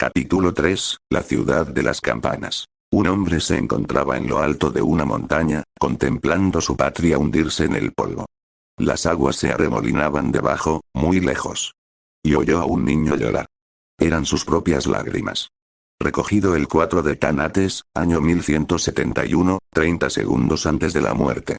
Capítulo 3, la ciudad de las campanas. Un hombre se encontraba en lo alto de una montaña, contemplando su patria hundirse en el polvo. Las aguas se arremolinaban debajo, muy lejos. Y oyó a un niño llorar. Eran sus propias lágrimas. Recogido el 4 de Tanates, año 1171, 30 segundos antes de la muerte.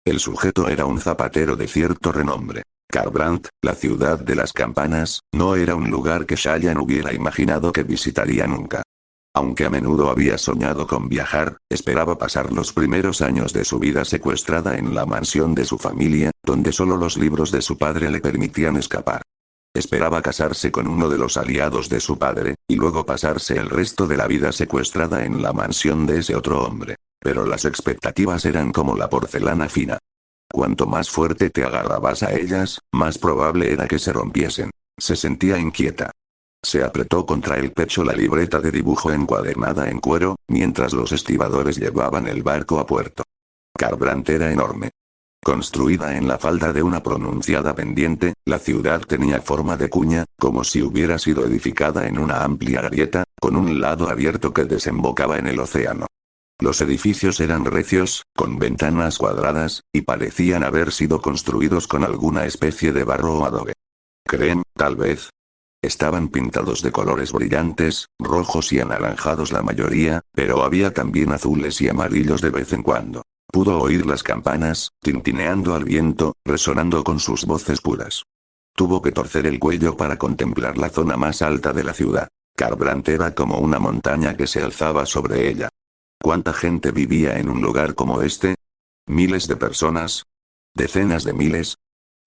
El sujeto era un zapatero de cierto renombre. Kharbrandt, la ciudad de las campanas, no era un lugar que Shayan hubiera imaginado que visitaría nunca. Aunque a menudo había soñado con viajar, esperaba pasar los primeros años de su vida secuestrada en la mansión de su familia, donde solo los libros de su padre le permitían escapar. Esperaba casarse con uno de los aliados de su padre, y luego pasarse el resto de la vida secuestrada en la mansión de ese otro hombre. Pero las expectativas eran como la porcelana fina. Cuanto más fuerte te agarrabas a ellas, más probable era que se rompiesen. Se sentía inquieta. Se apretó contra el pecho la libreta de dibujo encuadernada en cuero, mientras los estibadores llevaban el barco a puerto. Kharbrandt era enorme. Construida en la falda de una pronunciada pendiente, la ciudad tenía forma de cuña, como si hubiera sido edificada en una amplia grieta, con un lado abierto que desembocaba en el océano. Los edificios eran recios, con ventanas cuadradas, y parecían haber sido construidos con alguna especie de barro o adobe. Creen, tal vez. Estaban pintados de colores brillantes, rojos y anaranjados la mayoría, pero había también azules y amarillos de vez en cuando. Pudo oír las campanas, tintineando al viento, resonando con sus voces puras. Tuvo que torcer el cuello para contemplar la zona más alta de la ciudad. Kharbrandt era como una montaña que se alzaba sobre ella. ¿Cuánta gente vivía en un lugar como este? ¿Miles de personas? ¿Decenas de miles?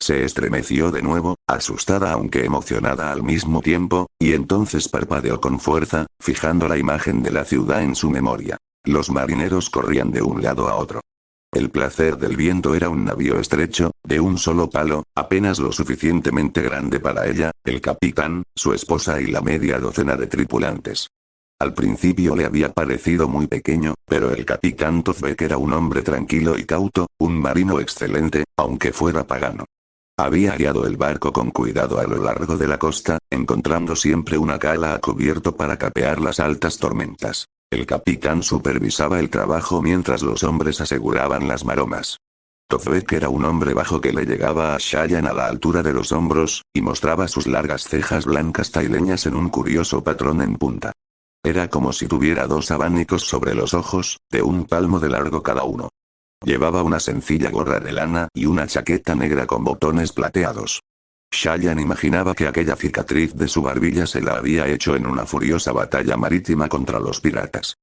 Se estremeció de nuevo, asustada aunque emocionada al mismo tiempo, y entonces parpadeó con fuerza, fijando la imagen de la ciudad en su memoria. Los marineros corrían de un lado a otro. El placer del viento era un navío estrecho, de un solo palo, apenas lo suficientemente grande para ella, el capitán, su esposa y la media docena de tripulantes. Al principio le había parecido muy pequeño, pero el capitán Tozbek era un hombre tranquilo y cauto, un marino excelente, aunque fuera pagano. Había guiado el barco con cuidado a lo largo de la costa, encontrando siempre una cala a cubierto para capear las altas tormentas. El capitán supervisaba el trabajo mientras los hombres aseguraban las maromas. Tozbek era un hombre bajo que le llegaba a Shayan a la altura de los hombros, y mostraba sus largas cejas blancas taileñas en un curioso patrón en punta. Era como si tuviera dos abanicos sobre los ojos, de un palmo de largo cada uno. Llevaba una sencilla gorra de lana y una chaqueta negra con botones plateados. Shayan imaginaba que aquella cicatriz de su barbilla se la había hecho en una furiosa batalla marítima contra los piratas.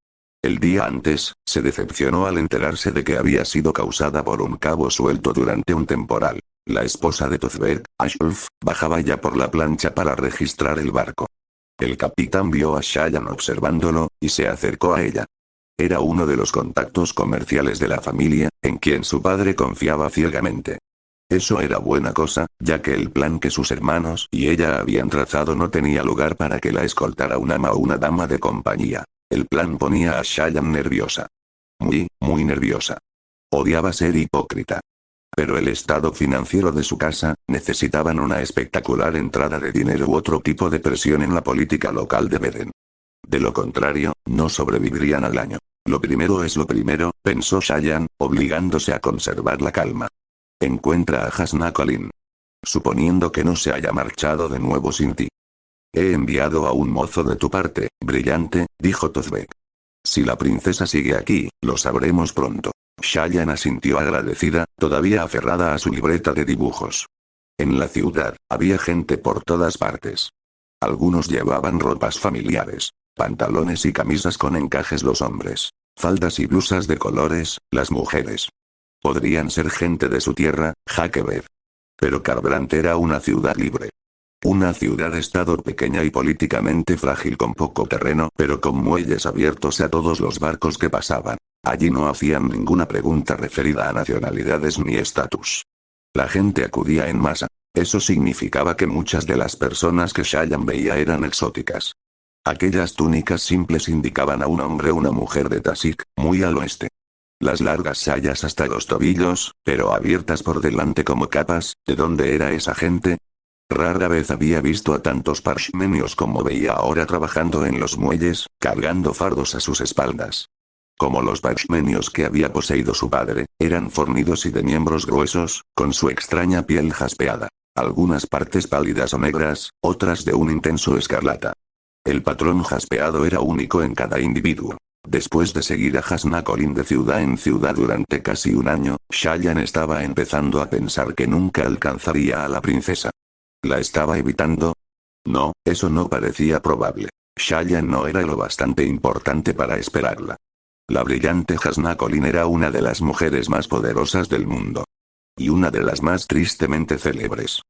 El día antes, se decepcionó al enterarse de que había sido causada por un cabo suelto durante un temporal. La esposa de Tozbek, Ashulf, bajaba ya por la plancha para registrar el barco. El capitán vio a Shayan observándolo, y se acercó a ella. Era uno de los contactos comerciales de la familia, en quien su padre confiaba ciegamente. Eso era buena cosa, ya que el plan que sus hermanos y ella habían trazado no tenía lugar para que la escoltara un ama o una dama de compañía. El plan ponía a Shayan nerviosa. Muy nerviosa. Odiaba ser hipócrita. Pero el estado financiero de su casa, necesitaban una espectacular entrada de dinero u otro tipo de presión en la política local de Beden. De lo contrario, no sobrevivirían al año. Lo primero es lo primero, pensó Shayan, obligándose a conservar la calma. Encuentra a Hasna Colin. Suponiendo que no se haya marchado de nuevo sin ti. He enviado a un mozo de tu parte, brillante, dijo Tozbek. Si la princesa sigue aquí, lo sabremos pronto. Shayan asintió agradecida, todavía aferrada a su libreta de dibujos. En la ciudad, había gente por todas partes. Algunos llevaban ropas familiares, pantalones y camisas con encajes los hombres, faldas y blusas de colores, las mujeres. Podrían ser gente de su tierra, Hakebed. Pero Kharbrandt era una ciudad libre. Una ciudad-estado pequeña y políticamente frágil con poco terreno, pero con muelles abiertos a todos los barcos que pasaban. Allí no hacían ninguna pregunta referida a nacionalidades ni estatus. La gente acudía en masa. Eso significaba que muchas de las personas que Shayan veía eran exóticas. Aquellas túnicas simples indicaban a un hombre o una mujer de Tasik, muy al oeste. Las largas sayas hasta los tobillos, pero abiertas por delante como capas, ¿de dónde era esa gente? Rara vez había visto a tantos parshmenios como veía ahora trabajando en los muelles, cargando fardos a sus espaldas. Como los parshmenios que había poseído su padre, eran fornidos y de miembros gruesos, con su extraña piel jaspeada. Algunas partes pálidas o negras, otras de un intenso escarlata. El patrón jaspeado era único en cada individuo. Después de seguir a Hasnakolin de ciudad en ciudad durante casi un año, Shayan estaba empezando a pensar que nunca alcanzaría a la princesa. ¿La estaba evitando? No, eso no parecía probable. Shayan no era lo bastante importante para esperarla. La brillante Hasnakolin era una de las mujeres más poderosas del mundo. Y una de las más tristemente célebres.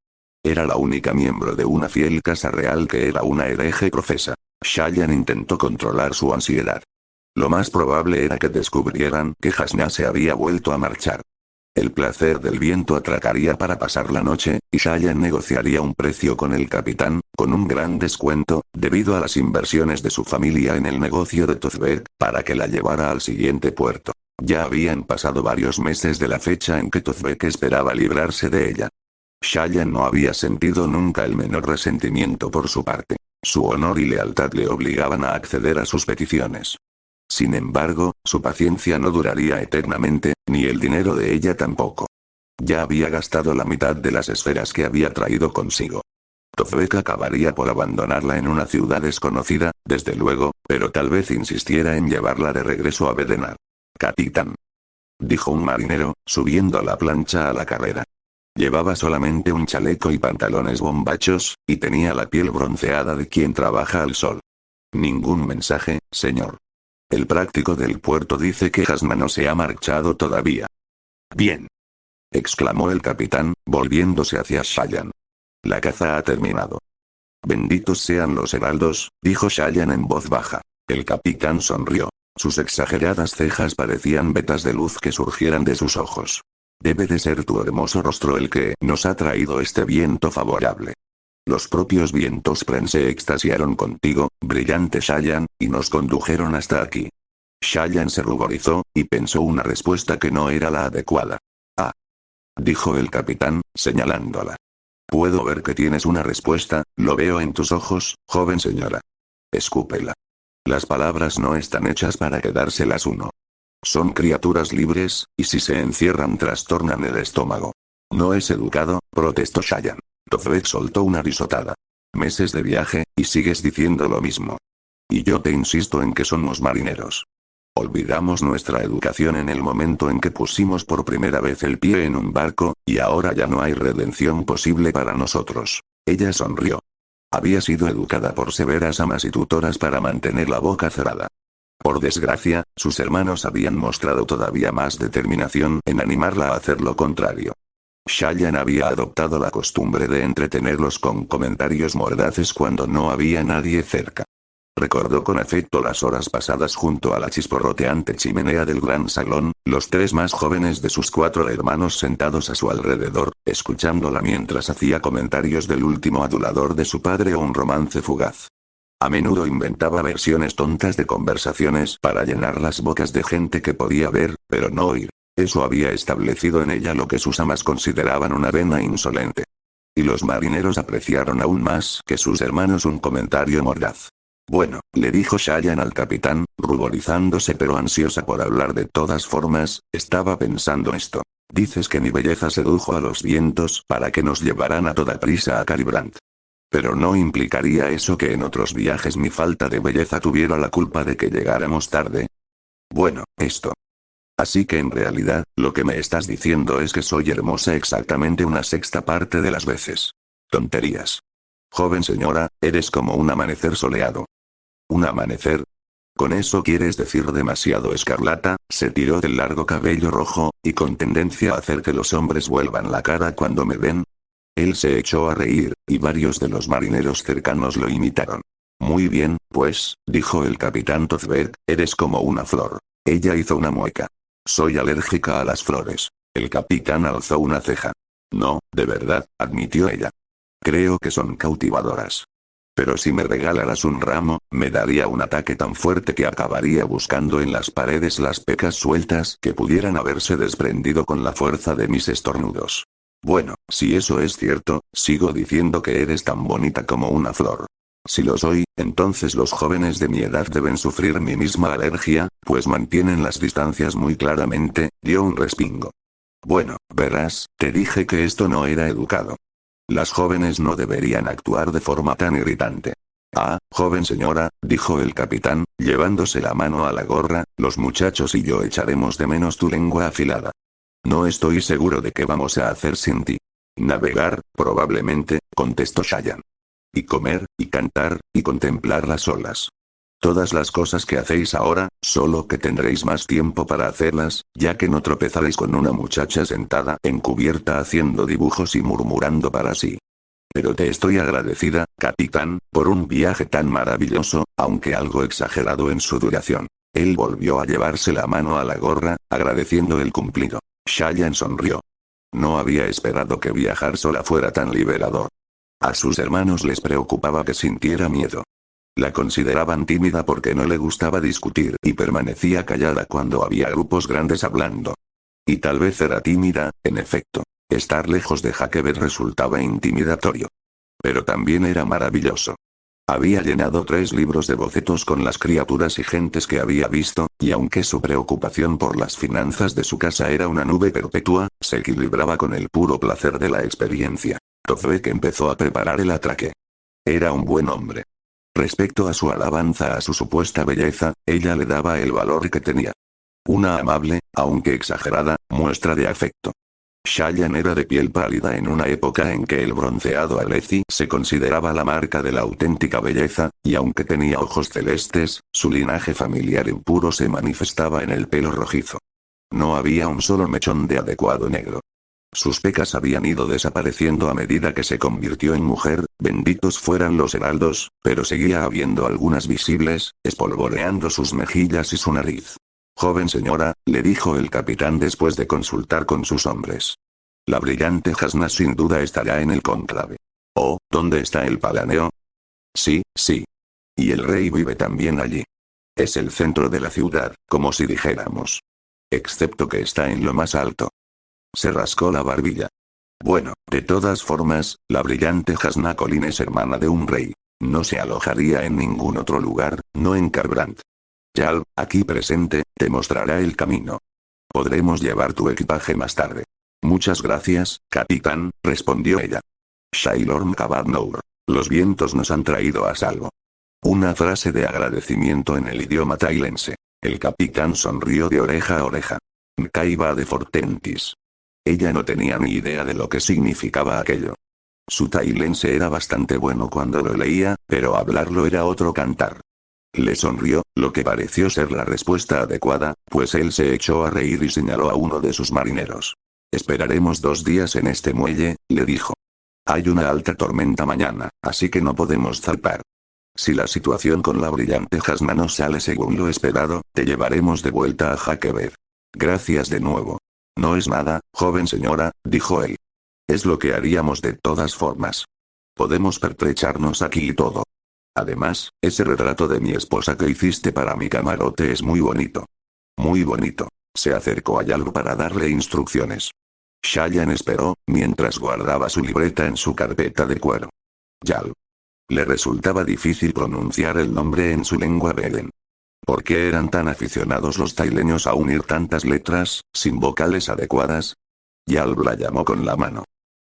Era la única miembro de una fiel casa real que era una hereje profesa. Shayan intentó controlar su ansiedad. Lo más probable era que descubrieran que Hasna se había vuelto a marchar. El placer del viento atracaría para pasar la noche, y Shayan negociaría un precio con el capitán, con un gran descuento, debido a las inversiones de su familia en el negocio de Tozbek, para que la llevara al siguiente puerto. Ya habían pasado varios meses de la fecha en que Tozbek esperaba librarse de ella. Shayan no había sentido nunca el menor resentimiento por su parte. Su honor y lealtad le obligaban a acceder a sus peticiones. Sin embargo, su paciencia no duraría eternamente, ni el dinero de ella tampoco. Ya había gastado la mitad de las esferas que había traído consigo. Tozbek acabaría por abandonarla en una ciudad desconocida, desde luego, pero tal vez insistiera en llevarla de regreso a Bedenar. Capitán, dijo un marinero, subiendo la plancha a la carrera. Llevaba solamente un chaleco y pantalones bombachos, y tenía la piel bronceada de quien trabaja al sol. Ningún mensaje, señor. El práctico del puerto dice que Hasna no se ha marchado todavía. Bien, exclamó el capitán, volviéndose hacia Shayan. La caza ha terminado. Benditos sean los heraldos, dijo Shayan en voz baja. El capitán sonrió. Sus exageradas cejas parecían vetas de luz que surgieran de sus ojos. Debe de ser tu hermoso rostro el que nos ha traído este viento favorable. Los propios vientos se extasiaron contigo, brillante Shayan, y nos condujeron hasta aquí. Shayan se ruborizó, y pensó una respuesta que no era la adecuada. Ah, dijo el capitán, señalándola. Puedo ver que tienes una respuesta, lo veo en tus ojos, joven señora. Escúpela. Las palabras no están hechas para quedárselas uno. Son criaturas libres, y si se encierran trastornan el estómago. No es educado, protestó Shayan. Tozbek soltó una risotada. Meses de viaje, y sigues diciendo lo mismo. Y yo te insisto en que somos marineros. Olvidamos nuestra educación en el momento en que pusimos por primera vez el pie en un barco, y ahora ya no hay redención posible para nosotros. Ella sonrió. Había sido educada por severas amas y tutoras para mantener la boca cerrada. Por desgracia, sus hermanos habían mostrado todavía más determinación en animarla a hacer lo contrario. Shayan había adoptado la costumbre de entretenerlos con comentarios mordaces cuando no había nadie cerca. Recordó con afecto las horas pasadas junto a la chisporroteante chimenea del gran salón, los tres más jóvenes de sus 4 hermanos sentados a su alrededor, escuchándola mientras hacía comentarios del último adulador de su padre o un romance fugaz. A menudo inventaba versiones tontas de conversaciones para llenar las bocas de gente que podía ver, pero no oír. Eso había establecido en ella lo que sus amas consideraban una vena insolente. Y los marineros apreciaron aún más que sus hermanos un comentario mordaz. Bueno, le dijo Shayan al capitán, ruborizándose pero ansiosa por hablar de todas formas, estaba pensando esto. Dices que mi belleza sedujo a los vientos para que nos llevaran a toda prisa a Calibrant. Pero no implicaría eso que en otros viajes mi falta de belleza tuviera la culpa de que llegáramos tarde. Bueno, esto. Así que en realidad, lo que me estás diciendo es que soy hermosa exactamente una sexta parte de las veces. Tonterías. Joven señora, eres como un amanecer soleado. ¿Un amanecer? ¿Con eso quieres decir demasiado escarlata? Se tiró del largo cabello rojo, y con tendencia a hacer que los hombres vuelvan la cara cuando me ven. Él se echó a reír, y varios de los marineros cercanos lo imitaron. Muy bien, pues, dijo el capitán Tozbek, eres como una flor. Ella hizo una mueca. Soy alérgica a las flores. El capitán alzó una ceja. No, de verdad, admitió ella. Creo que son cautivadoras. Pero si me regalaras un ramo, me daría un ataque tan fuerte que acabaría buscando en las paredes las pecas sueltas que pudieran haberse desprendido con la fuerza de mis estornudos. Bueno, si eso es cierto, sigo diciendo que eres tan bonita como una flor. Si lo soy, entonces los jóvenes de mi edad deben sufrir mi misma alergia, pues mantienen las distancias muy claramente, dio un respingo. Bueno, verás, te dije que esto no era educado. Las jóvenes no deberían actuar de forma tan irritante. Ah, joven señora, dijo el capitán, llevándose la mano a la gorra, los muchachos y yo echaremos de menos tu lengua afilada. No estoy seguro de qué vamos a hacer sin ti. Navegar, probablemente, contestó Shayan. Y comer, y cantar, y contemplar las olas. Todas las cosas que hacéis ahora, solo que tendréis más tiempo para hacerlas, ya que no tropezaréis con una muchacha sentada en cubierta haciendo dibujos y murmurando para sí. Pero te estoy agradecida, capitán, por un viaje tan maravilloso, aunque algo exagerado en su duración. Él volvió a llevarse la mano a la gorra, agradeciendo el cumplido. Shayan sonrió. No había esperado que viajar sola fuera tan liberador. A sus hermanos les preocupaba que sintiera miedo. La consideraban tímida porque no le gustaba discutir y permanecía callada cuando había grupos grandes hablando. Y tal vez era tímida, en efecto. Estar lejos de Huckleberry resultaba intimidatorio. Pero también era maravilloso. Había llenado 3 libros de bocetos con las criaturas y gentes que había visto, y aunque su preocupación por las finanzas de su casa era una nube perpetua, se equilibraba con el puro placer de la experiencia. Tofek empezó a preparar el atraque. Era un buen hombre. Respecto a su alabanza a su supuesta belleza, ella le daba el valor que tenía. Una amable, aunque exagerada, muestra de afecto. Shayan era de piel pálida en una época en que el bronceado alezi se consideraba la marca de la auténtica belleza, y aunque tenía ojos celestes, su linaje familiar impuro se manifestaba en el pelo rojizo. No había un solo mechón de adecuado negro. Sus pecas habían ido desapareciendo a medida que se convirtió en mujer, benditos fueran los heraldos, pero seguía habiendo algunas visibles, espolvoreando sus mejillas y su nariz. Joven señora, le dijo el capitán después de consultar con sus hombres. La brillante Jasna sin duda estará en el cónclave. Oh, ¿dónde está el palaneo? Sí, sí. Y el rey vive también allí. Es el centro de la ciudad, como si dijéramos. Excepto que está en lo más alto. Se rascó la barbilla. Bueno, de todas formas, la brillante Jasna Colin es hermana de un rey. No se alojaría en ningún otro lugar, no en Kharbrandt. Yal, aquí presente, te mostrará el camino. Podremos llevar tu equipaje más tarde. Muchas gracias, capitán, respondió ella. Shailorm Kabadnour. Los vientos nos han traído a salvo. Una frase de agradecimiento en el idioma tailense. El capitán sonrió de oreja a oreja. Mkaiba de Fortentis. Ella no tenía ni idea de lo que significaba aquello. Su tailense era bastante bueno cuando lo leía, pero hablarlo era otro cantar. Le sonrió, lo que pareció ser la respuesta adecuada, pues él se echó a reír y señaló a uno de sus marineros. Esperaremos 2 días en este muelle, le dijo. Hay una alta tormenta mañana, así que no podemos zarpar. Si la situación con la brillante Jasna no sale según lo esperado, te llevaremos de vuelta a Huckleberry. Gracias de nuevo. No es nada, joven señora, dijo él. Es lo que haríamos de todas formas. Podemos pertrecharnos aquí y todo. Además, ese retrato de mi esposa que hiciste para mi camarote es muy bonito. Muy bonito. Se acercó a Yal para darle instrucciones. Shayan esperó, mientras guardaba su libreta en su carpeta de cuero. Yal. Le resultaba difícil pronunciar el nombre en su lengua beden. ¿Por qué eran tan aficionados los taileños a unir tantas letras, sin vocales adecuadas? Yal la llamó con la mano.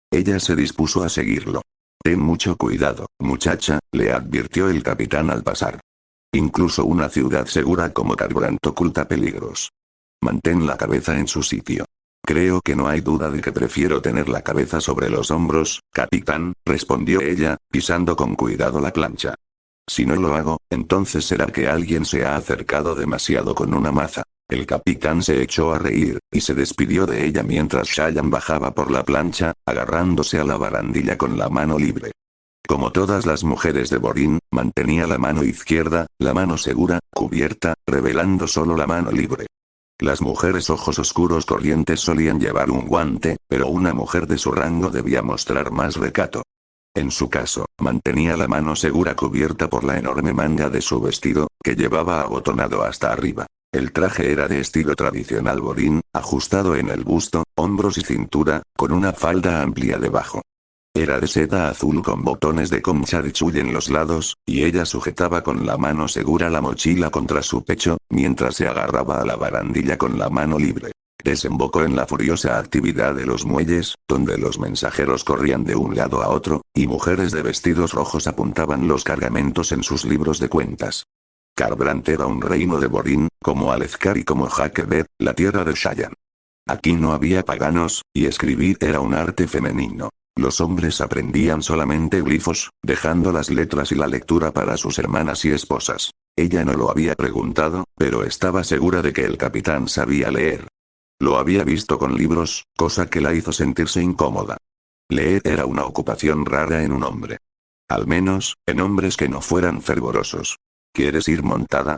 Ella se dispuso a seguirlo. Ten mucho cuidado, muchacha, le advirtió el capitán al pasar. Incluso una ciudad segura como Kharbrandt oculta peligros. Mantén la cabeza en su sitio. Creo que no hay duda de que prefiero tener la cabeza sobre los hombros, capitán, respondió ella, pisando con cuidado la plancha. Si no lo hago, entonces será que alguien se ha acercado demasiado con una maza. El capitán se echó a reír, y se despidió de ella mientras Shayan bajaba por la plancha, agarrándose a la barandilla con la mano libre. Como todas las mujeres de Borín, mantenía la mano izquierda, la mano segura, cubierta, revelando solo la mano libre. Las mujeres ojos oscuros corrientes solían llevar un guante, pero una mujer de su rango debía mostrar más recato. En su caso, mantenía la mano segura cubierta por la enorme manga de su vestido, que llevaba abotonado hasta arriba. El traje era de estilo tradicional borín, ajustado en el busto, hombros y cintura, con una falda amplia debajo. Era de seda azul con botones de concha de chuy en los lados, y ella sujetaba con la mano segura la mochila contra su pecho, mientras se agarraba a la barandilla con la mano libre. Desembocó en la furiosa actividad de los muelles, donde los mensajeros corrían de un lado a otro, y mujeres de vestidos rojos apuntaban los cargamentos en sus libros de cuentas. Kharbrandt era un reino de Borín, como Alezkar y como Hakebet, la tierra de Shayan. Aquí no había paganos, y escribir era un arte femenino. Los hombres aprendían solamente glifos, dejando las letras y la lectura para sus hermanas y esposas. Ella no lo había preguntado, pero estaba segura de que el capitán sabía leer. Lo había visto con libros, cosa que la hizo sentirse incómoda. Leer era una ocupación rara en un hombre. Al menos, en hombres que no fueran fervorosos. ¿Quieres ir montada?,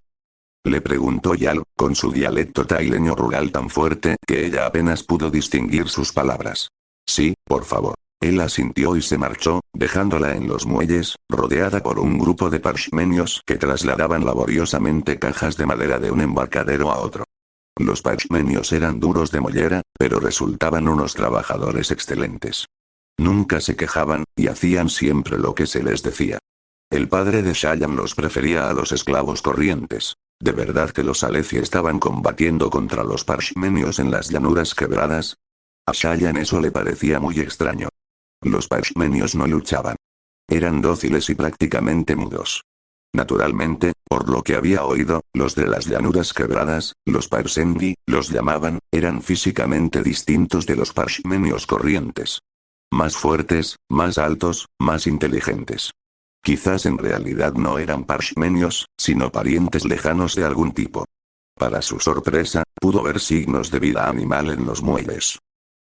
le preguntó Yal, con su dialecto taileño rural tan fuerte que ella apenas pudo distinguir sus palabras. Sí, por favor. Él asintió y se marchó, dejándola en los muelles, rodeada por un grupo de parshmenios que trasladaban laboriosamente cajas de madera de un embarcadero a otro. Los parshmenios eran duros de mollera, pero resultaban unos trabajadores excelentes. Nunca se quejaban, y hacían siempre lo que se les decía. El padre de Shayan los prefería a los esclavos corrientes. ¿De verdad que los Aleci estaban combatiendo contra los parshmenios en las llanuras quebradas? A Shayan eso le parecía muy extraño. Los parshmenios no luchaban. Eran dóciles y prácticamente mudos. Naturalmente, por lo que había oído, los de las llanuras quebradas, los Parsendi, los llamaban, eran físicamente distintos de los parshmenios corrientes. Más fuertes, más altos, más inteligentes. Quizás en realidad no eran parshmenios, sino parientes lejanos de algún tipo. Para su sorpresa, pudo ver signos de vida animal en los muelles.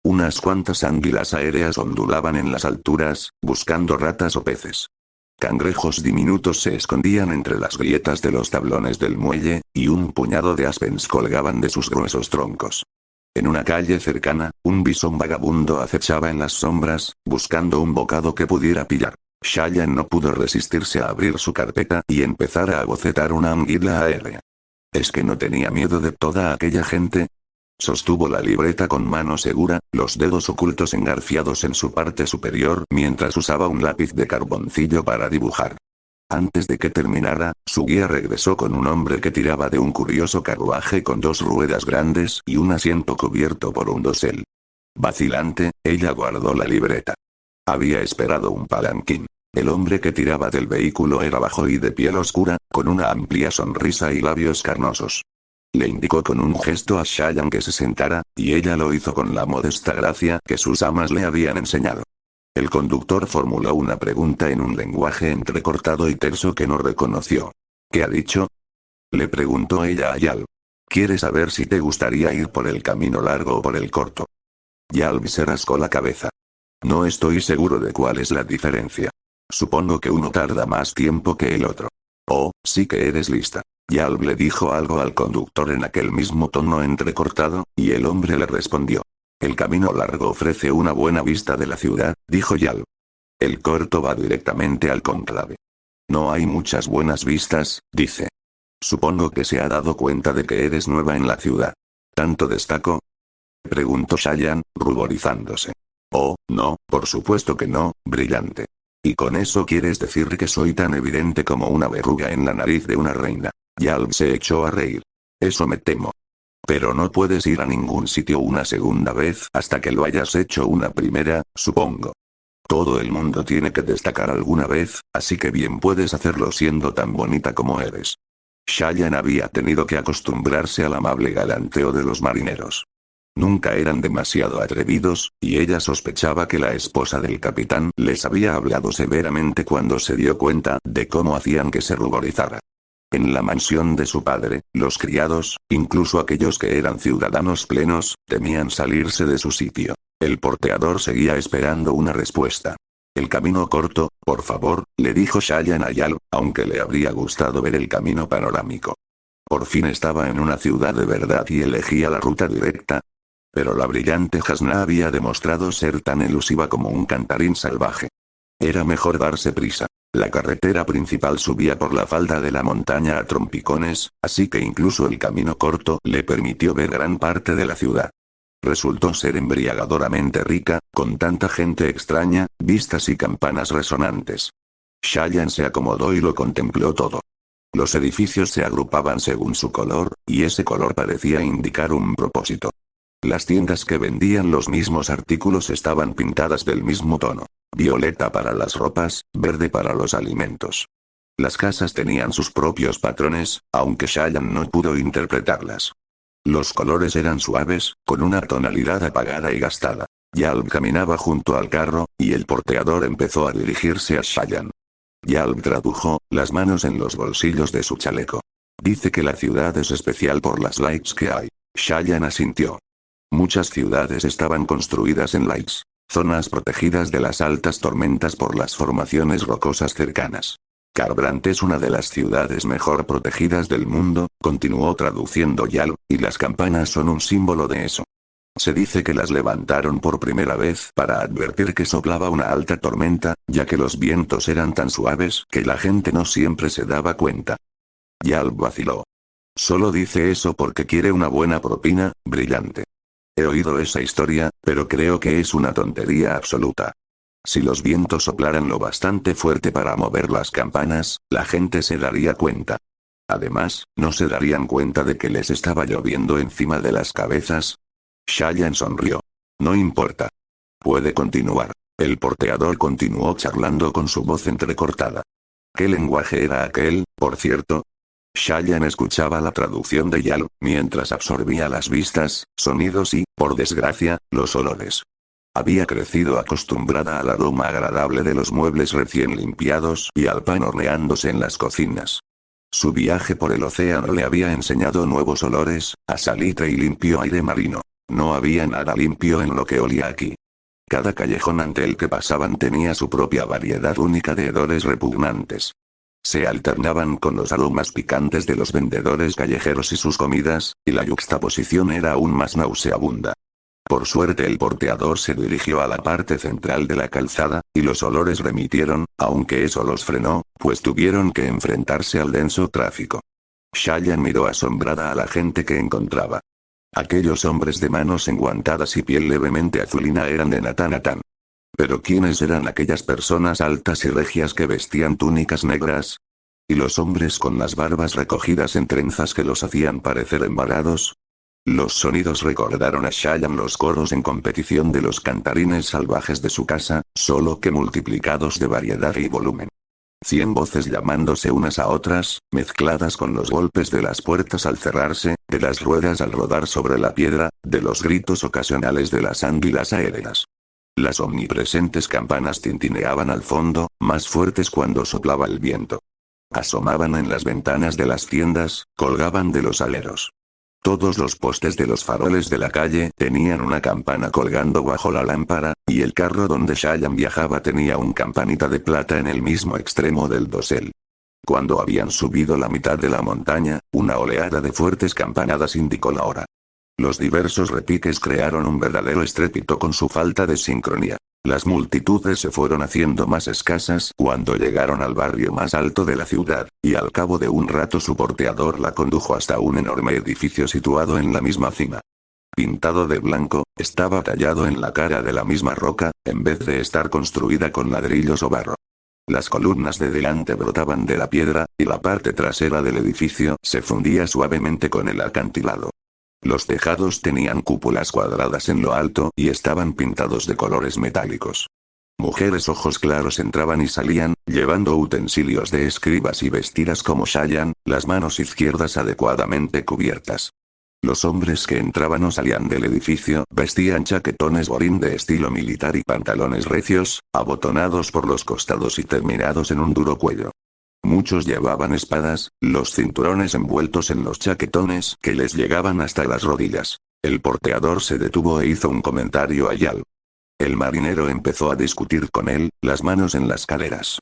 Unas cuantas anguilas aéreas ondulaban en las alturas, buscando ratas o peces. Cangrejos diminutos se escondían entre las grietas de los tablones del muelle, y un puñado de aspens colgaban de sus gruesos troncos. En una calle cercana, un bisón vagabundo acechaba en las sombras, buscando un bocado que pudiera pillar. Shayan no pudo resistirse a abrir su carpeta y empezar a bocetar una anguila aérea. ¿Es que no tenía miedo de toda aquella gente? Sostuvo la libreta con mano segura, los dedos ocultos engarfiados en su parte superior mientras usaba un lápiz de carboncillo para dibujar. Antes de que terminara, su guía regresó con un hombre que tiraba de un curioso carruaje con dos ruedas grandes y un asiento cubierto por un dosel. Vacilante, ella guardó la libreta. Había esperado un palanquín. El hombre que tiraba del vehículo era bajo y de piel oscura, con una amplia sonrisa y labios carnosos. Le indicó con un gesto a Shayan que se sentara, y ella lo hizo con la modesta gracia que sus amas le habían enseñado. El conductor formuló una pregunta en un lenguaje entrecortado y terso que no reconoció. ¿Qué ha dicho?, le preguntó ella a Yal. Quiere saber si te gustaría ir por el camino largo o por el corto. Yalb se rascó la cabeza. No estoy seguro de cuál es la diferencia. Supongo que uno tarda más tiempo que el otro. Oh, sí que eres lista. Yalb le dijo algo al conductor en aquel mismo tono entrecortado, y el hombre le respondió. El camino largo ofrece una buena vista de la ciudad, dijo Yalb. El corto va directamente al cónclave. No hay muchas buenas vistas, dice. Supongo que se ha dado cuenta de que eres nueva en la ciudad. ¿Tanto destaco?, preguntó Shayan, ruborizándose. Oh, no, por supuesto que no, brillante. ¿Y con eso quieres decir que soy tan evidente como una verruga en la nariz de una reina? Yalb se echó a reír. Eso me temo. Pero no puedes ir a ningún sitio una segunda vez hasta que lo hayas hecho una primera, supongo. Todo el mundo tiene que destacar alguna vez, así que bien puedes hacerlo siendo tan bonita como eres. Shayan había tenido que acostumbrarse al amable galanteo de los marineros. Nunca eran demasiado atrevidos, y ella sospechaba que la esposa del capitán les había hablado severamente cuando se dio cuenta de cómo hacían que se ruborizara. En la mansión de su padre, los criados, incluso aquellos que eran ciudadanos plenos, temían salirse de su sitio. El porteador seguía esperando una respuesta. El camino corto, por favor, le dijo Shayan a Yal, aunque le habría gustado ver el camino panorámico. Por fin estaba en una ciudad de verdad y elegía la ruta directa. Pero la brillante Jasna había demostrado ser tan elusiva como un cantarín salvaje. Era mejor darse prisa. La carretera principal subía por la falda de la montaña a trompicones, así que incluso el camino corto le permitió ver gran parte de la ciudad. Resultó ser embriagadoramente rica, con tanta gente extraña, vistas y campanas resonantes. Cheyenne se acomodó y lo contempló todo. Los edificios se agrupaban según su color, y ese color parecía indicar un propósito. Las tiendas que vendían los mismos artículos estaban pintadas del mismo tono. Violeta para las ropas, verde para los alimentos. Las casas tenían sus propios patrones, aunque Cheyenne no pudo interpretarlas. Los colores eran suaves, con una tonalidad apagada y gastada. Yalb caminaba junto al carro, y el porteador empezó a dirigirse a Cheyenne. Yalb tradujo, las manos en los bolsillos de su chaleco. Dice que la ciudad es especial por las lights que hay. Cheyenne asintió. Muchas ciudades estaban construidas en lights, zonas protegidas de las altas tormentas por las formaciones rocosas cercanas. Carbrandt es una de las ciudades mejor protegidas del mundo, continuó traduciendo Yalb, y las campanas son un símbolo de eso. Se dice que las levantaron por primera vez para advertir que soplaba una alta tormenta, ya que los vientos eran tan suaves que la gente no siempre se daba cuenta. Yalb vaciló. Solo dice eso porque quiere una buena propina, brillante. He oído esa historia, pero creo que es una tontería absoluta. Si los vientos soplaran lo bastante fuerte para mover las campanas, la gente se daría cuenta. Además, ¿no se darían cuenta de que les estaba lloviendo encima de las cabezas? Cheyenne sonrió. No importa. Puede continuar. El porteador continuó charlando con su voz entrecortada. ¿Qué lenguaje era aquel, por cierto? Cheyenne escuchaba la traducción de Yalb, mientras absorbía las vistas, sonidos y, por desgracia, los olores. Había crecido acostumbrada al aroma agradable de los muebles recién limpiados y al pan horneándose en las cocinas. Su viaje por el océano le había enseñado nuevos olores, a salitre y limpio aire marino. No había nada limpio en lo que olía aquí. Cada callejón ante el que pasaban tenía su propia variedad única de hedores repugnantes. Se alternaban con los aromas picantes de los vendedores callejeros y sus comidas, y la yuxtaposición era aún más nauseabunda. Por suerte el porteador se dirigió a la parte central de la calzada, y los olores remitieron, aunque eso los frenó, pues tuvieron que enfrentarse al denso tráfico. Cheyenne miró asombrada a la gente que encontraba. Aquellos hombres de manos enguantadas y piel levemente azulina eran de Nathan. Pero ¿quiénes eran aquellas personas altas y regias que vestían túnicas negras? ¿Y los hombres con las barbas recogidas en trenzas que los hacían parecer embarados? Los sonidos recordaron a Cheyenne los coros en competición de los cantarines salvajes de su casa, solo que multiplicados de variedad y volumen. 100 voces llamándose unas a otras, mezcladas con los golpes de las puertas al cerrarse, de las ruedas al rodar sobre la piedra, de los gritos ocasionales de las anguilas aéreas. Las omnipresentes campanas tintineaban al fondo, más fuertes cuando soplaba el viento. Asomaban en las ventanas de las tiendas, colgaban de los aleros. Todos los postes de los faroles de la calle tenían una campana colgando bajo la lámpara, y el carro donde Cheyenne viajaba tenía un campanita de plata en el mismo extremo del dosel. Cuando habían subido la mitad de la montaña, una oleada de fuertes campanadas indicó la hora. Los diversos repiques crearon un verdadero estrépito con su falta de sincronía. Las multitudes se fueron haciendo más escasas cuando llegaron al barrio más alto de la ciudad, y al cabo de un rato su porteador la condujo hasta un enorme edificio situado en la misma cima. Pintado de blanco, estaba tallado en la cara de la misma roca, en vez de estar construida con ladrillos o barro. Las columnas de delante brotaban de la piedra, y la parte trasera del edificio se fundía suavemente con el acantilado. Los tejados tenían cúpulas cuadradas en lo alto y estaban pintados de colores metálicos. Mujeres ojos claros entraban y salían, llevando utensilios de escribas y vestidas como Cheyenne, las manos izquierdas adecuadamente cubiertas. Los hombres que entraban o salían del edificio vestían chaquetones borín de estilo militar y pantalones recios, abotonados por los costados y terminados en un duro cuello. Muchos llevaban espadas, los cinturones envueltos en los chaquetones que les llegaban hasta las rodillas. El porteador se detuvo e hizo un comentario a Yalb. El marinero empezó a discutir con él, las manos en las caderas.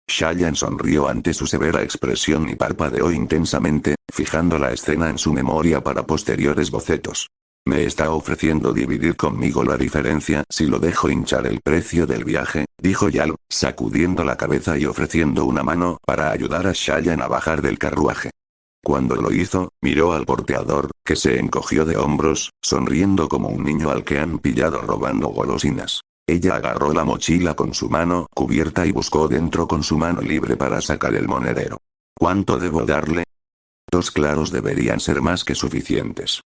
Cheyenne sonrió ante su severa expresión y parpadeó intensamente, fijando la escena en su memoria para posteriores bocetos. Me está ofreciendo dividir conmigo la diferencia si lo dejo hinchar el precio del viaje, dijo Yalo, sacudiendo la cabeza y ofreciendo una mano para ayudar a Shayan a bajar del carruaje. Cuando lo hizo, miró al porteador, que se encogió de hombros, sonriendo como un niño al que han pillado robando golosinas. Ella agarró la mochila con su mano cubierta y buscó dentro con su mano libre para sacar el monedero. ¿Cuánto debo darle? 2 claros deberían ser más que suficientes.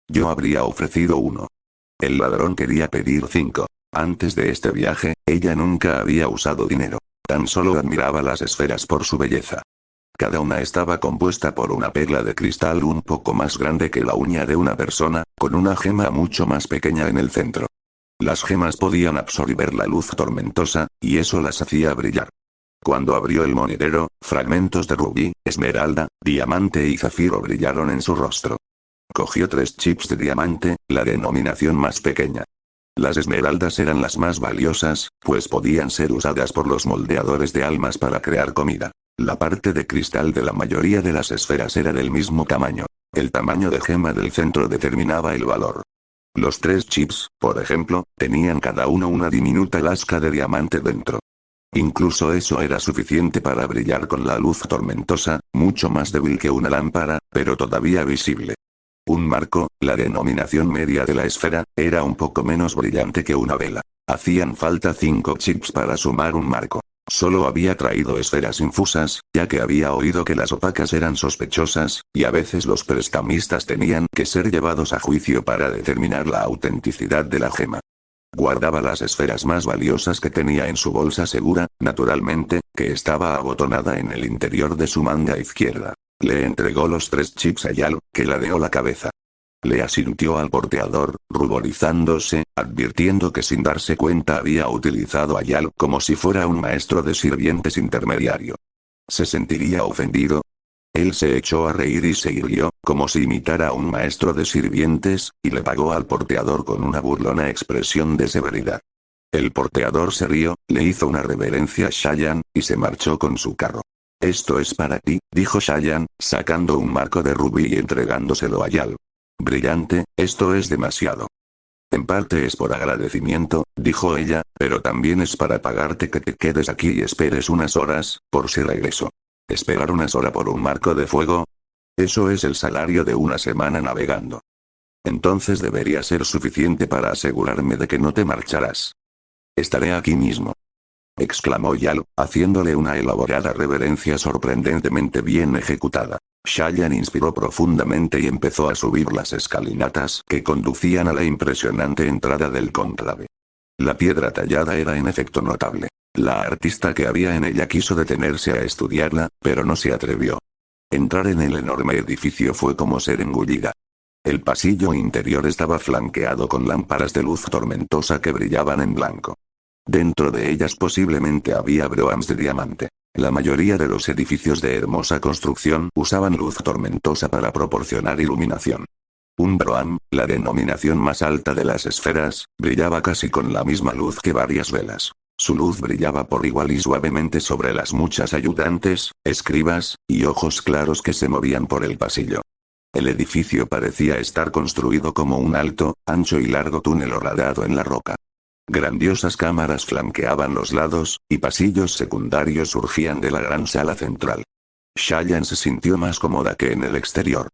Yo habría ofrecido 1. El ladrón quería pedir 5. Antes de este viaje, ella nunca había usado dinero. Tan solo admiraba las esferas por su belleza. Cada una estaba compuesta por una perla de cristal un poco más grande que la uña de una persona, con una gema mucho más pequeña en el centro. Las gemas podían absorber la luz tormentosa, y eso las hacía brillar. Cuando abrió el monedero, fragmentos de rubí, esmeralda, diamante y zafiro brillaron en su rostro. Cogió 3 chips de diamante, la denominación más pequeña. Las esmeraldas eran las más valiosas, pues podían ser usadas por los moldeadores de almas para crear comida. La parte de cristal de la mayoría de las esferas era del mismo tamaño. El tamaño de gema del centro determinaba el valor. Los 3 chips, por ejemplo, tenían cada uno una diminuta lasca de diamante dentro. Incluso eso era suficiente para brillar con la luz tormentosa, mucho más débil que una lámpara, pero todavía visible. Un marco, la denominación media de la esfera, era un poco menos brillante que una vela. Hacían falta 5 chips para sumar un marco. Solo había traído esferas infusas, ya que había oído que las opacas eran sospechosas, y a veces los prestamistas tenían que ser llevados a juicio para determinar la autenticidad de la gema. Guardaba las esferas más valiosas que tenía en su bolsa segura, naturalmente, que estaba abotonada en el interior de su manga izquierda. Le entregó los 3 chips a Yalo, que ladeó la cabeza. Le asintió al porteador, ruborizándose, advirtiendo que sin darse cuenta había utilizado a Yalo como si fuera un maestro de sirvientes intermediario. ¿Se sentiría ofendido? Él se echó a reír y se irguió, como si imitara a un maestro de sirvientes, y le pagó al porteador con una burlona expresión de severidad. El porteador se rió, le hizo una reverencia a Shayan, y se marchó con su carro. Esto es para ti, dijo Shayan, sacando un marco de rubí y entregándoselo a Yalo. Brillante, esto es demasiado. En parte es por agradecimiento, dijo ella, pero también es para pagarte que te quedes aquí y esperes unas horas, por si regreso. ¿Esperar unas horas por un marco de fuego? Eso es el salario de una semana navegando. Entonces debería ser suficiente para asegurarme de que no te marcharás. Estaré aquí mismo, exclamó Yalo, haciéndole una elaborada reverencia sorprendentemente bien ejecutada. Shayan inspiró profundamente y empezó a subir las escalinatas que conducían a la impresionante entrada del cónclave. La piedra tallada era en efecto notable. La artista que había en ella quiso detenerse a estudiarla, pero no se atrevió. Entrar en el enorme edificio fue como ser engullida. El pasillo interior estaba flanqueado con lámparas de luz tormentosa que brillaban en blanco. Dentro de ellas posiblemente había broams de diamante. La mayoría de los edificios de hermosa construcción usaban luz tormentosa para proporcionar iluminación. Un broam, la denominación más alta de las esferas, brillaba casi con la misma luz que varias velas. Su luz brillaba por igual y suavemente sobre las muchas ayudantes, escribas, y ojos claros que se movían por el pasillo. El edificio parecía estar construido como un alto, ancho y largo túnel horadado en la roca. Grandiosas cámaras flanqueaban los lados, y pasillos secundarios surgían de la gran sala central. Shayan se sintió más cómoda que en el exterior.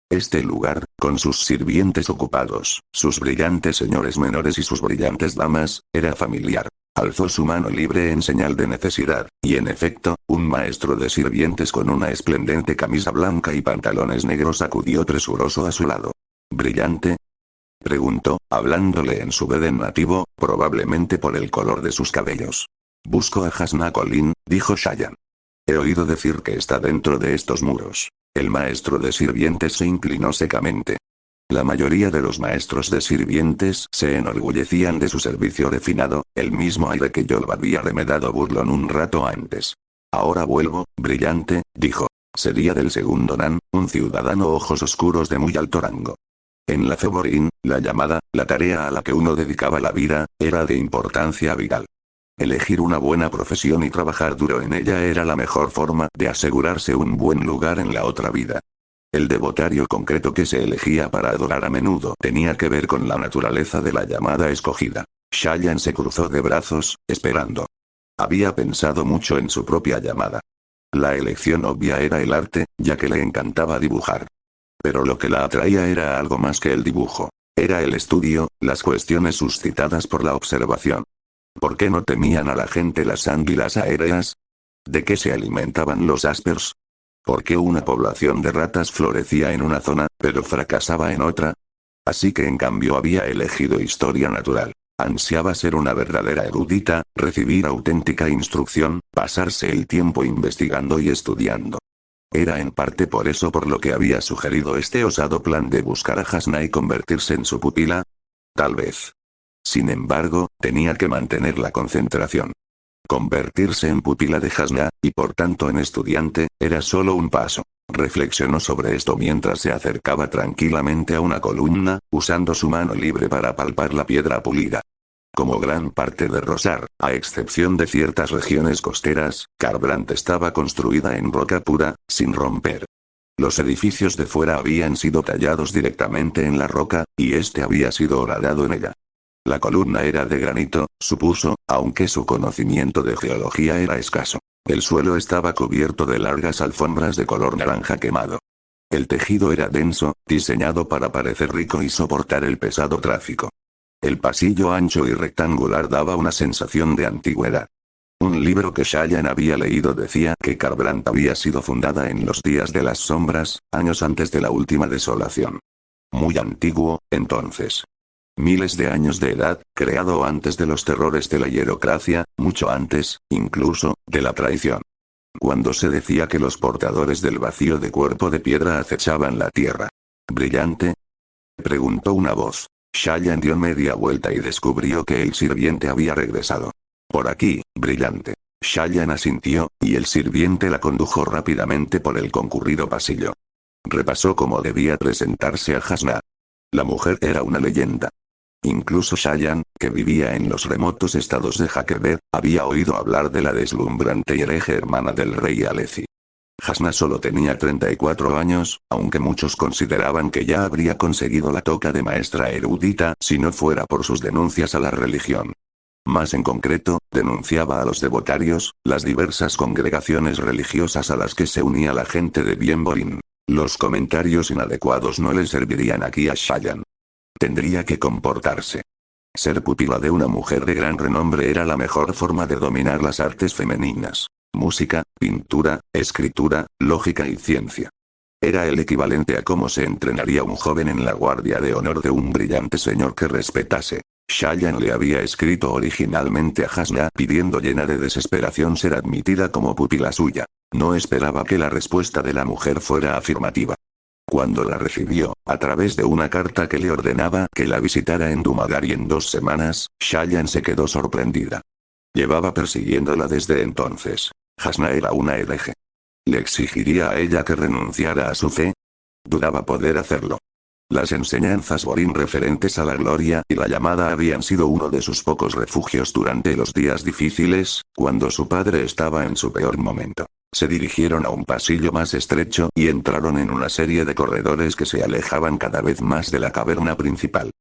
Este lugar, con sus sirvientes ocupados, sus brillantes señores menores y sus brillantes damas, era familiar. Alzó su mano libre en señal de necesidad, y en efecto, un maestro de sirvientes con una esplendente camisa blanca y pantalones negros acudió presuroso a su lado. ¿Brillante?, preguntó, hablándole en su beden nativo, probablemente por el color de sus cabellos. Busco a Hasna Colin, dijo Shayan. He oído decir que está dentro de estos muros. El maestro de sirvientes se inclinó secamente. La mayoría de los maestros de sirvientes se enorgullecían de su servicio refinado, el mismo aire que yo había remedado burlón un rato antes. Ahora vuelvo, brillante, dijo. Sería del segundo Nan, un ciudadano ojos oscuros de muy alto rango. En la Zoborin, la llamada, la tarea a la que uno dedicaba la vida, era de importancia vital. Elegir una buena profesión y trabajar duro en ella era la mejor forma de asegurarse un buen lugar en la otra vida. El devotario concreto que se elegía para adorar a menudo tenía que ver con la naturaleza de la llamada escogida. Shayan se cruzó de brazos, esperando. Había pensado mucho en su propia llamada. La elección obvia era el arte, ya que le encantaba dibujar. Pero lo que la atraía era algo más que el dibujo. Era el estudio, las cuestiones suscitadas por la observación. ¿Por qué no temían a la gente las anguilas aéreas? ¿De qué se alimentaban los Aspers? ¿Por qué una población de ratas florecía en una zona, pero fracasaba en otra? Así que en cambio había elegido historia natural. Ansiaba ser una verdadera erudita, recibir auténtica instrucción, pasarse el tiempo investigando y estudiando. Era en parte por eso por lo que había sugerido este osado plan de buscar a Hasna y convertirse en su pupila. Tal vez. Sin embargo, tenía que mantener la concentración. Convertirse en pupila de Hasna, y por tanto en estudiante, era solo un paso. Reflexionó sobre esto mientras se acercaba tranquilamente a una columna, usando su mano libre para palpar la piedra pulida. Como gran parte de Rosar, a excepción de ciertas regiones costeras, Kharbrandt estaba construida en roca pura, sin romper. Los edificios de fuera habían sido tallados directamente en la roca, y este había sido horadado en ella. La columna era de granito, supuso, aunque su conocimiento de geología era escaso. El suelo estaba cubierto de largas alfombras de color naranja quemado. El tejido era denso, diseñado para parecer rico y soportar el pesado tráfico. El pasillo ancho y rectangular daba una sensación de antigüedad. Un libro que Shayan había leído decía que Kharbrandt había sido fundada en los días de las sombras, años antes de la última desolación. Muy antiguo, entonces. Miles de años de edad, creado antes de los terrores de la hierocracia, mucho antes, incluso, de la traición. Cuando se decía que los portadores del vacío de cuerpo de piedra acechaban la tierra. ¿Brillante? Preguntó una voz. Shayan dio media vuelta y descubrió que el sirviente había regresado. Por aquí, brillante. Shayan asintió, y el sirviente la condujo rápidamente por el concurrido pasillo. Repasó cómo debía presentarse a Hasna. La mujer era una leyenda. Incluso Shayan, que vivía en los remotos estados de Hakebet, había oído hablar de la deslumbrante y hereje hermana del rey Aleci. Hasna solo tenía 34 años, aunque muchos consideraban que ya habría conseguido la toca de maestra erudita si no fuera por sus denuncias a la religión. Más en concreto, denunciaba a los devotarios, las diversas congregaciones religiosas a las que se unía la gente de Bienborin. Los comentarios inadecuados no le servirían aquí a Shayan. Tendría que comportarse. Ser pupila de una mujer de gran renombre era la mejor forma de dominar las artes femeninas. Música, pintura, escritura, lógica y ciencia. Era el equivalente a cómo se entrenaría un joven en la guardia de honor de un brillante señor que respetase. Shayan le había escrito originalmente a Hasna pidiendo llena de desesperación ser admitida como pupila suya. No esperaba que la respuesta de la mujer fuera afirmativa. Cuando la recibió, a través de una carta que le ordenaba que la visitara en Dumadari en 2 semanas, Shayan se quedó sorprendida. Llevaba persiguiéndola desde entonces. Hasna era una hereje. ¿Le exigiría a ella que renunciara a su fe? Dudaba poder hacerlo. Las enseñanzas Borin referentes a la gloria y la llamada habían sido uno de sus pocos refugios durante los días difíciles, cuando su padre estaba en su peor momento. Se dirigieron a un pasillo más estrecho y entraron en una serie de corredores que se alejaban cada vez más de la caverna principal.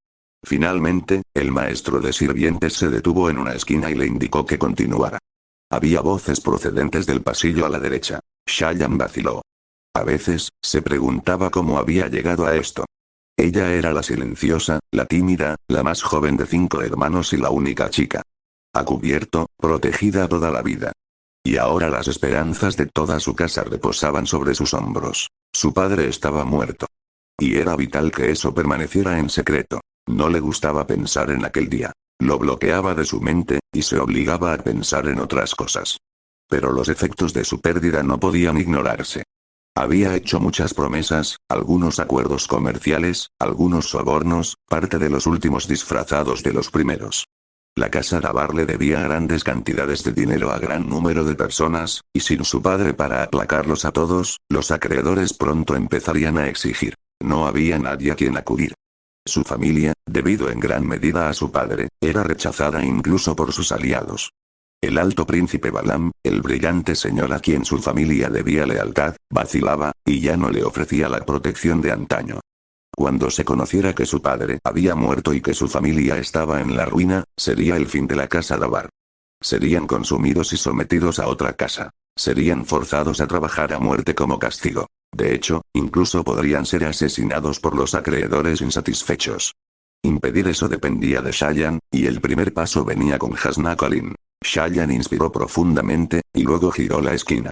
Finalmente, el maestro de sirvientes se detuvo en una esquina y le indicó que continuara. Había voces procedentes del pasillo a la derecha. Shayan vaciló. A veces, se preguntaba cómo había llegado a esto. Ella era la silenciosa, la tímida, la más joven de 5 hermanos y la única chica. A cubierto, protegida toda la vida. Y ahora las esperanzas de toda su casa reposaban sobre sus hombros. Su padre estaba muerto. Y era vital que eso permaneciera en secreto. No le gustaba pensar en aquel día. Lo bloqueaba de su mente, y se obligaba a pensar en otras cosas. Pero los efectos de su pérdida no podían ignorarse. Había hecho muchas promesas, algunos acuerdos comerciales, algunos sobornos, parte de los últimos disfrazados de los primeros. La casa Dabar le debía grandes cantidades de dinero a gran número de personas, y sin su padre para aplacarlos a todos, los acreedores pronto empezarían a exigir. No había nadie a quien acudir. Su familia, debido en gran medida a su padre, era rechazada incluso por sus aliados. El alto príncipe Balam, el brillante señor a quien su familia debía lealtad, vacilaba, y ya no le ofrecía la protección de antaño. Cuando se conociera que su padre había muerto y que su familia estaba en la ruina, sería el fin de la casa Dabar. Serían consumidos y sometidos a otra casa. Serían forzados a trabajar a muerte como castigo. De hecho, incluso podrían ser asesinados por los acreedores insatisfechos. Impedir eso dependía de Shayan, y el primer paso venía con Hasna Khalin. Shayan inspiró profundamente, y luego giró la esquina.